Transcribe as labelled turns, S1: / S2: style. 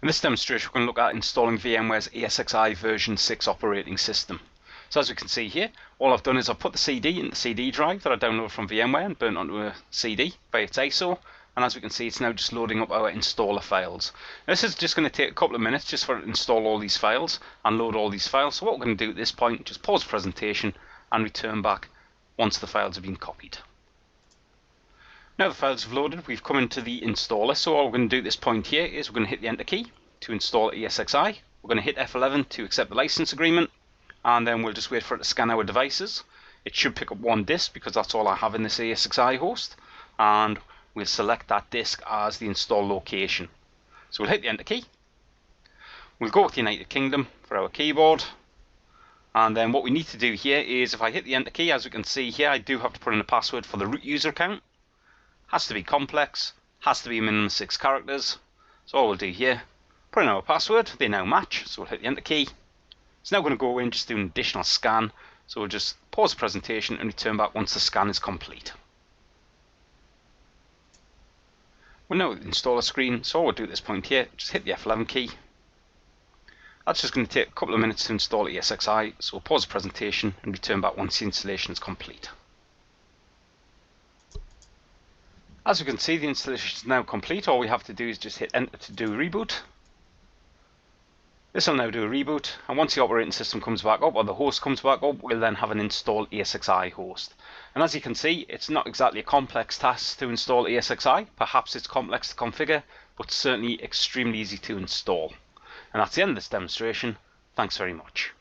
S1: In this demonstration, we're going to look at installing VMware's ESXi version 6 operating system. So as we can see here, all I've done is I've put the CD in the CD drive that I downloaded from VMware and burnt onto a CD by its ISO. And as we can see, it's now just loading up our installer files. Now, this is just going to take a couple of minutes just for it to install all these files and load all these files. So what we're going to do at this point, just pause the presentation and return back once the files have been copied. Now the files have loaded, we've come into the installer, so all we're going to do at this point here is we're going to hit the enter key to install ESXi. We're going to hit F11 to accept the license agreement, and then we'll just wait for it to scan our devices. It should pick up one disk because that's all I have in this ESXi host, and we'll select that disk as the install location. So we'll hit the enter key, we'll go with the United Kingdom for our keyboard, and then what we need to do here is if I hit the enter key, as we can see here, I do have to put in a password for the root user account. Has to be complex, has to be a minimum of 6 characters. So all we'll do here, put in our password, they now match, so we'll hit the enter key. It's now going to go away and just do an additional scan, so we'll just pause the presentation and return back once the scan is complete. We're now at the installer screen, so all we'll do at this point here, just hit the F11 key. That's just going to take a couple of minutes to install ESXi, so we'll pause the presentation and return back once the installation is complete. As we can see, the installation is now complete. All we have to do is just hit enter to do a reboot. This will now do a reboot, and once the operating system comes back up, or the host comes back up, we'll then have an installed ESXi host. And as you can see, it's not exactly a complex task to install ESXi. Perhaps it's complex to configure, but certainly extremely easy to install. And that's the end of this demonstration. Thanks very much.